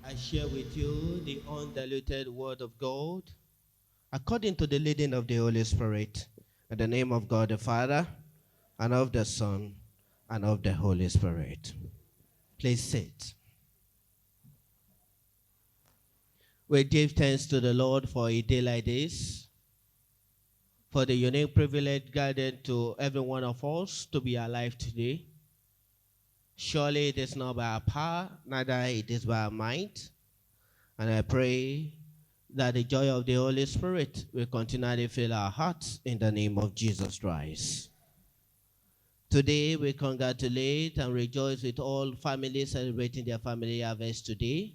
I share with you the undiluted word of God according to the leading of the Holy Spirit. In the name of God the Father, and of the Son, and of the Holy Spirit. Please sit. We give thanks to the Lord for a day like this, for the unique privilege granted to every one of us to be alive today. Surely it is not by our power, neither it is by our might. And I pray that the joy of the Holy Spirit will continually fill our hearts in the name of Jesus Christ. Today we congratulate and rejoice with all families celebrating their family harvest today.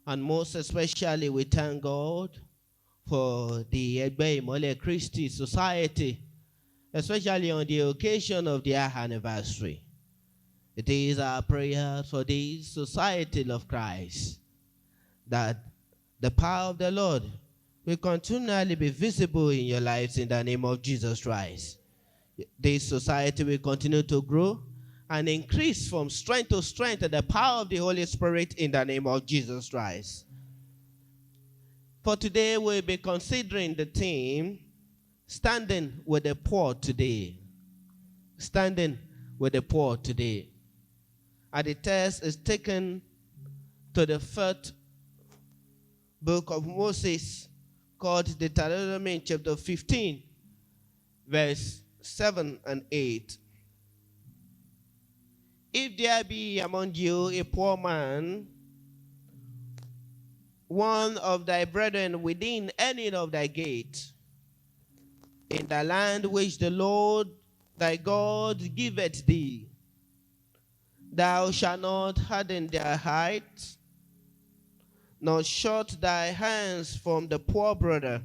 And most especially we thank God for the Egbe Imole Christi Society, especially on the occasion of their anniversary. It is our prayer for this society of Christ that the power of the Lord will continually be visible in your lives in the name of Jesus Christ. This society will continue to grow and increase from strength to strength in the power of the Holy Spirit in the name of Jesus Christ. For today, we'll be considering the theme, Standing with the Poor Today. Standing with the Poor Today. And the text is taken to the third book of Moses, called Deuteronomy chapter 15, verse 7 and 8. If there be among you a poor man, one of thy brethren within any of thy gates, in the land which the Lord thy God giveth thee, thou shalt not harden their heart, nor shut thy hands from the poor brother,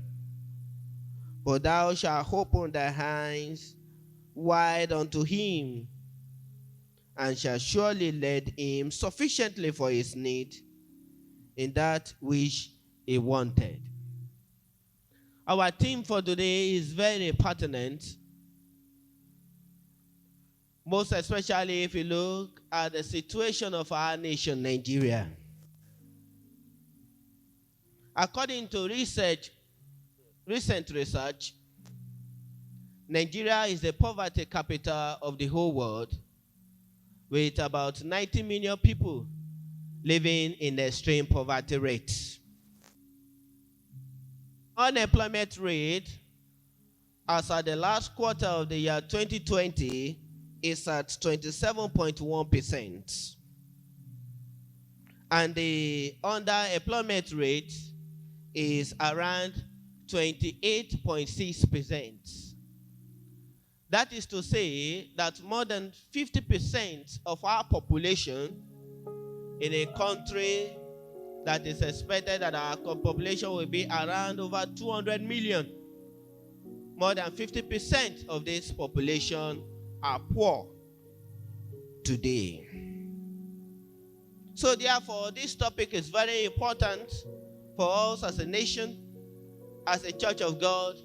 but thou shalt open thy hands wide unto him, and shalt surely lend him sufficiently for his need in that which he wanted. Our theme for today is very pertinent, most especially if you look at the situation of our nation, Nigeria. According to recent research, Nigeria is the poverty capital of the whole world, with about 90 million people living in extreme poverty rate. Unemployment rate as at the last quarter of the year 2020 is at 27.1%. And the underemployment rate is around 28.6%. That is to say that more than 50% of our population in a country that is expected that our population will be around over 200 million. More than 50% of this population are poor today. So therefore, this topic is very important for us as a nation, as a church of God,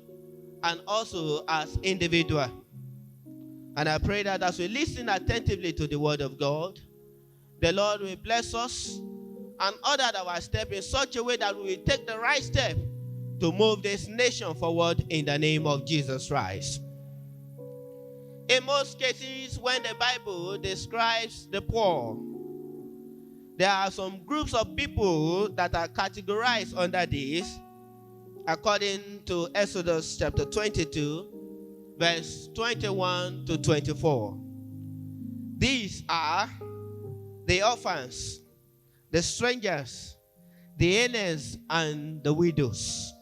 and also as individual. And I pray that as we listen attentively to the word of God, the Lord will bless us and order our step in such a way that we will take the right step to move this nation forward in the name of Jesus Christ. In most cases, when the Bible describes the poor, there are some groups of people that are categorized under this, according to Exodus chapter 22, verse 21 to 24. These are the orphans, the strangers, the aliens, and the widows.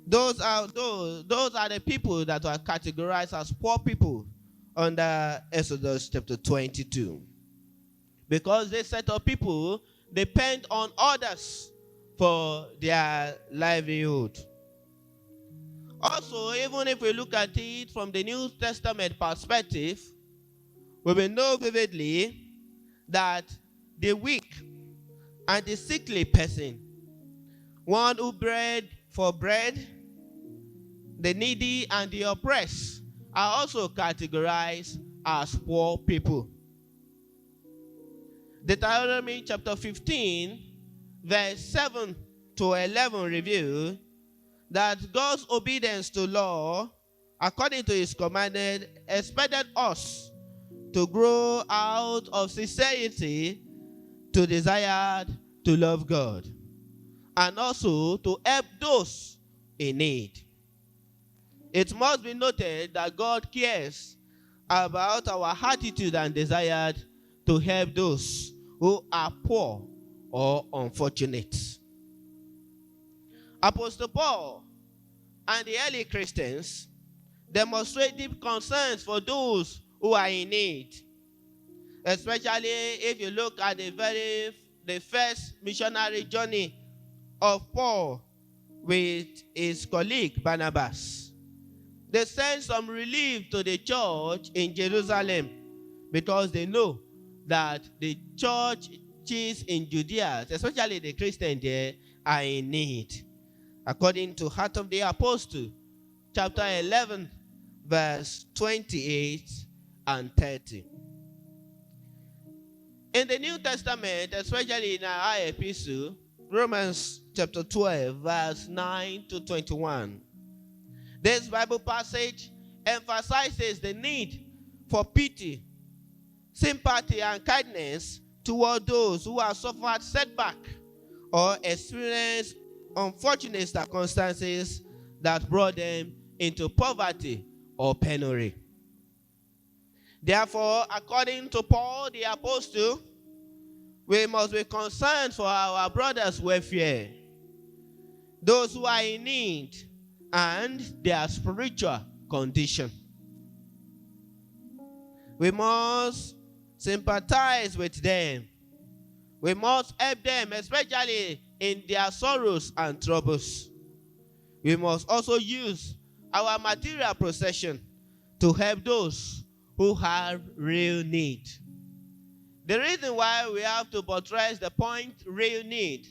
Those are the people that are categorized as poor people under Exodus chapter 22. Because this set of people depend on others for their livelihood. Also, even if we look at it from the New Testament perspective, we will know vividly that the weak and the sickly person, one who bread for bread, the needy and the oppressed are also categorized as poor people. Deuteronomy chapter 15 verse 7 to 11 reveal that God's obedience to law, according to his commandment, expected us to grow out of sincerity to desire to love God, and also to help those in need. It must be noted that God cares about our attitude and desire to help those who are poor or unfortunate. Apostle Paul and the early Christians demonstrate deep concerns for those who are in need, especially if you look at the first missionary journey of Paul with his colleague Barnabas. They sent some relief to the church in Jerusalem because they know that the churches in Judea, especially the Christians there, are in need. According to Acts of the Apostle, chapter 11, verse 28 and 30. In the New Testament, especially in our epistle, Romans chapter 12, verse 9 to 21, this Bible passage emphasizes the need for pity, sympathy, and kindness toward those who have suffered setback or experienced unfortunate circumstances that brought them into poverty or penury. Therefore, according to Paul the Apostle, we must be concerned for our brothers' welfare, those who are in need, and their spiritual condition. We must sympathize with them. We must help them, especially in their sorrows and troubles. We must also use our material possession to help those who have real need. The reason why we have to buttress the point real need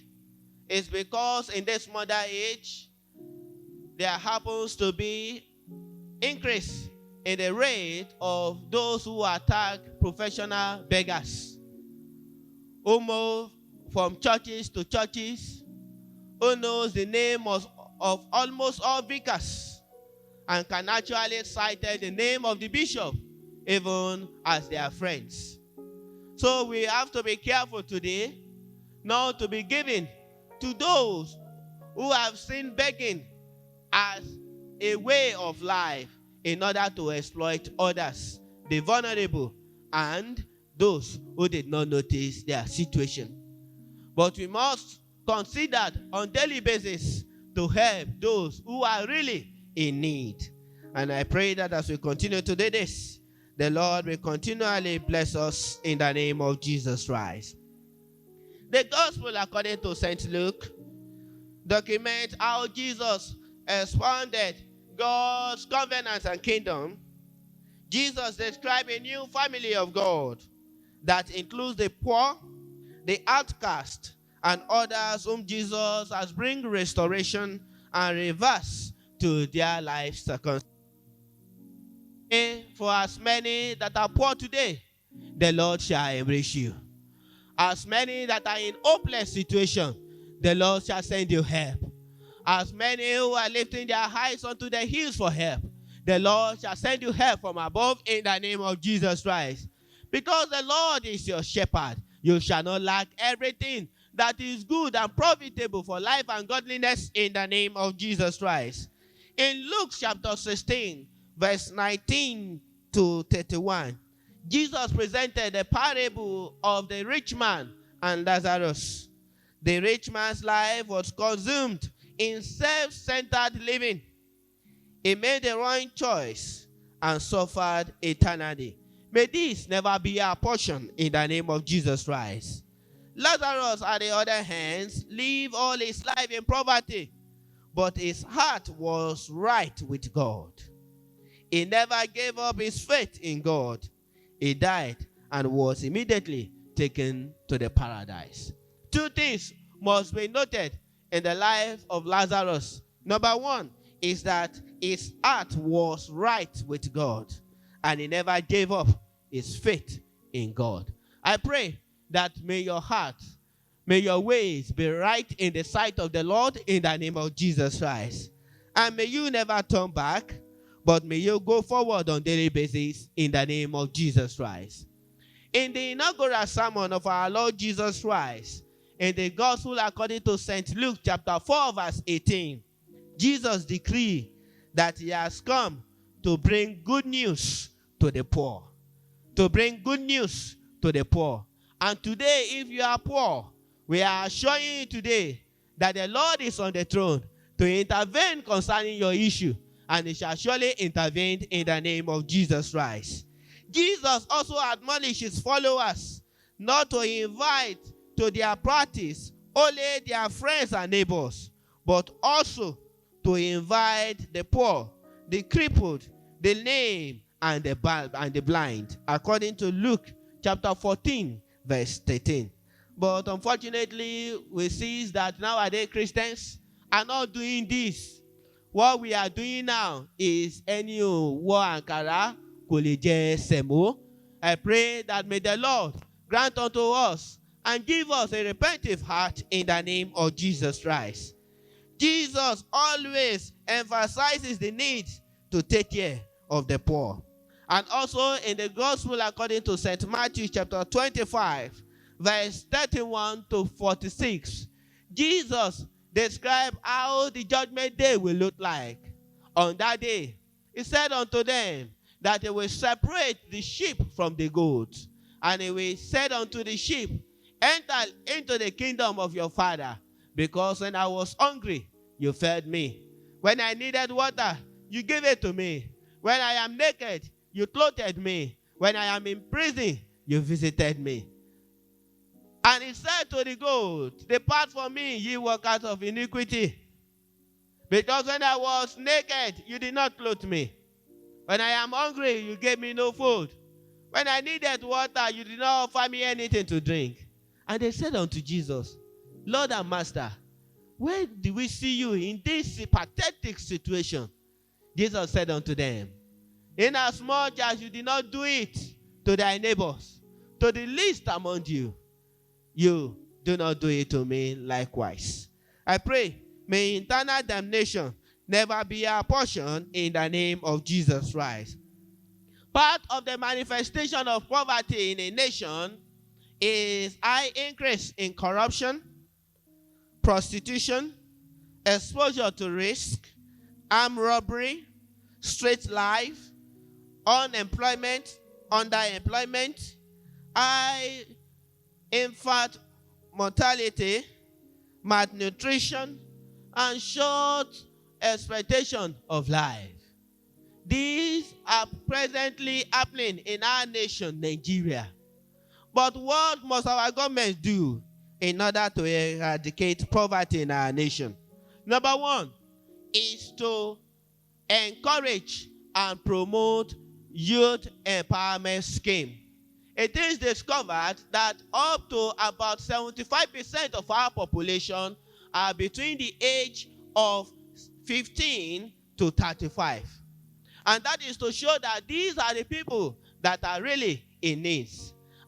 is because in this modern age, there happens to be increase in the rate of those who attack professional beggars, who move from churches to churches, who knows the name of almost all vicars, and can actually cite the name of the bishop even as their friends. So we have to be careful today not to be giving to those who have seen begging as a way of life in order to exploit others, the vulnerable, and those who did not notice their situation. But we must consider on daily basis to help those who are really in need. And I pray that as we continue to do this, the Lord will continually bless us in the name of Jesus Christ. The Gospel according to St. Luke documents how Jesus expounded God's covenant and kingdom. Jesus described a new family of God that includes the poor, the outcast, and others whom Jesus has bring restoration and reverse to their life circumstances. For as many that are poor today, the Lord shall embrace you. As many that are in hopeless situation, the Lord shall send you help. As many who are lifting their eyes unto the hills for help, the Lord shall send you help from above in the name of Jesus Christ. Because the Lord is your shepherd, you shall not lack everything that is good and profitable for life and godliness in the name of Jesus Christ. In Luke chapter 16, verse 19 to 31, Jesus presented the parable of the rich man and Lazarus. The rich man's life was consumed in self-centered living. He made the wrong choice and suffered eternally. May this never be our portion in the name of Jesus Christ. Lazarus, on the other hand, lived all his life in poverty, but his heart was right with God. He never gave up his faith in God. He died and was immediately taken to the paradise. Two things must be noted in the life of Lazarus. Number one is that his heart was right with God, and he never gave up his faith in God. I pray that may your heart, May your ways be right in the sight of the Lord in the name of Jesus Christ. And may you never turn back, but may you go forward on a daily basis in the name of Jesus Christ. In the inaugural sermon of our Lord Jesus Christ, in the Gospel according to St. Luke chapter 4 verse 18, Jesus decreed that he has come to bring good news to the poor. To bring good news to the poor. And today, if you are poor, we are showing you today that the Lord is on the throne to intervene concerning your issue, and he shall surely intervene in the name of Jesus Christ. Jesus also admonished his followers not to invite to their practice only their friends and neighbors, but also to invite the poor, the crippled, the lame, and the blind, according to Luke chapter 14, verse 13. But unfortunately, we see that nowadays Christians are not doing this. What we are doing now is any war ankara koleje semo. I pray that may the Lord grant unto us and give us a repentant heart in the name of Jesus Christ. Jesus always emphasizes the need to take care of the poor. And also in the Gospel according to St. Matthew chapter 25, verse 31 to 46, Jesus described how the judgment day will look like. On that day, he said unto them that he will separate the sheep from the goats. And he will say unto the sheep, enter into the kingdom of your Father, because when I was hungry, you fed me. When I needed water, you gave it to me. When I am naked, you clothed me. When I am in prison, you visited me. And he said to the goat, depart from me, ye workers of iniquity. Because when I was naked, you did not clothe me. When I am hungry, you gave me no food. When I needed water, you did not offer me anything to drink. And they said unto Jesus, Lord and Master, when did we see you in this pathetic situation? Jesus said unto them, inasmuch as you did not do it to thy neighbors, to the least among you, you do not do it to me likewise. I pray, may eternal damnation never be our portion in the name of Jesus Christ. Part of the manifestation of poverty in a nation is high increase in corruption, prostitution, exposure to risk, armed robbery, street life, unemployment, underemployment, high infant mortality, malnutrition, and short expectation of life. These are presently happening in our nation, Nigeria. But what must our government do in order to eradicate poverty in our nation? Number one is to encourage and promote youth empowerment scheme. It is discovered that up to about 75% of our population are between the age of 15 to 35. And that is to show that these are the people that are really in need.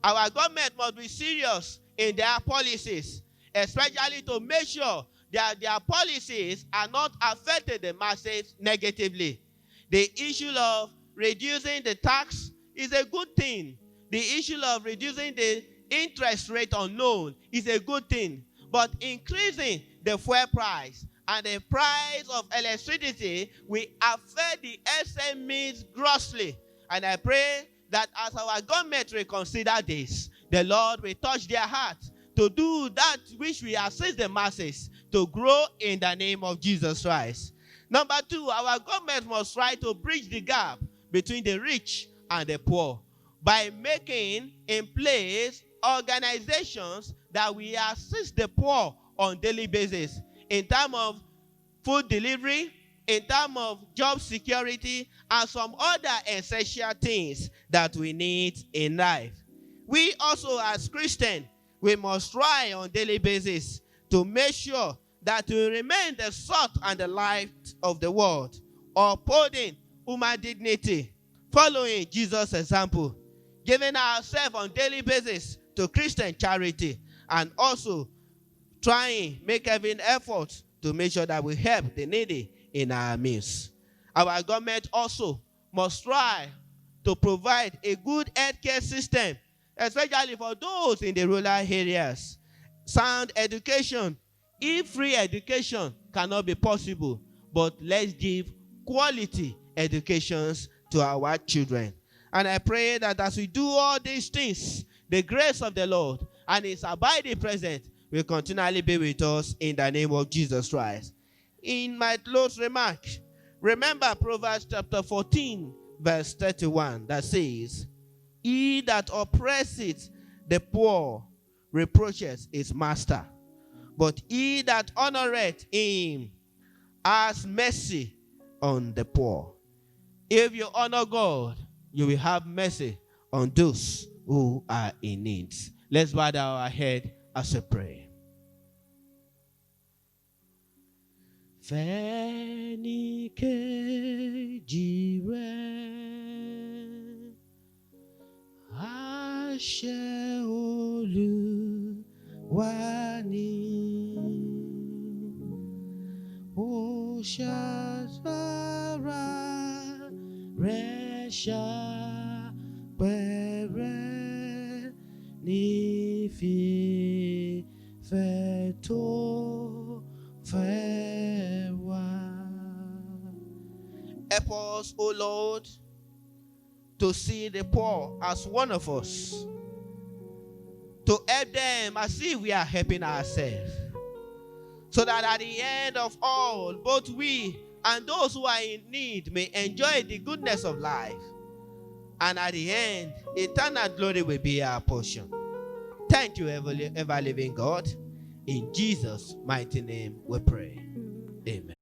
Our government must be serious in their policies, especially to make sure that their policies are not affecting the masses negatively. The issue of reducing the tax is a good thing. The issue of reducing the interest rate on loan is a good thing. But increasing the fuel price and the price of electricity will affect the SMEs grossly. And I pray that as our government reconsider this, the Lord will touch their hearts to do that which will assist the masses to grow in the name of Jesus Christ. Number two, our government must try to bridge the gap between the rich and the poor by making in place organizations that will assist the poor on daily basis in terms of food delivery, in terms of job security, and some other essential things that we need in life. We also as Christians, we must try on daily basis to make sure that we remain the salt and the light of the world, upholding human dignity, following Jesus' example, giving ourselves on daily basis to Christian charity, and also make every effort to make sure that we help the needy in our midst. Our government also must try to provide a good healthcare system, especially for those in the rural areas. Sound education. If free education cannot be possible, but let's give quality educations to our children. And I pray that as we do all these things, the grace of the Lord and his abiding presence will continually be with us in the name of Jesus Christ. In my close remark, remember Proverbs chapter 14, verse 31, that says, "He that oppresseth the poor reproaches his master, but he that honoreth him has mercy on the poor." If you honor God, you will have mercy on those who are in need. Let's bow down our head as we pray. Fẹ́nìkejì rẹ̀, àṣẹ Olúwa ni, ó ṣàgbára rẹ̀ ṣàpẹẹrẹ ní fífẹ́ tó fẹ́ wá. Help us, O Lord, to see the poor as one of us, to help them as if we are helping ourselves, so that at the end of all, both we and those who are in need may enjoy the goodness of life, and at the end, eternal glory will be our portion. Thank you, ever living God. In Jesus' mighty name we pray. Amen.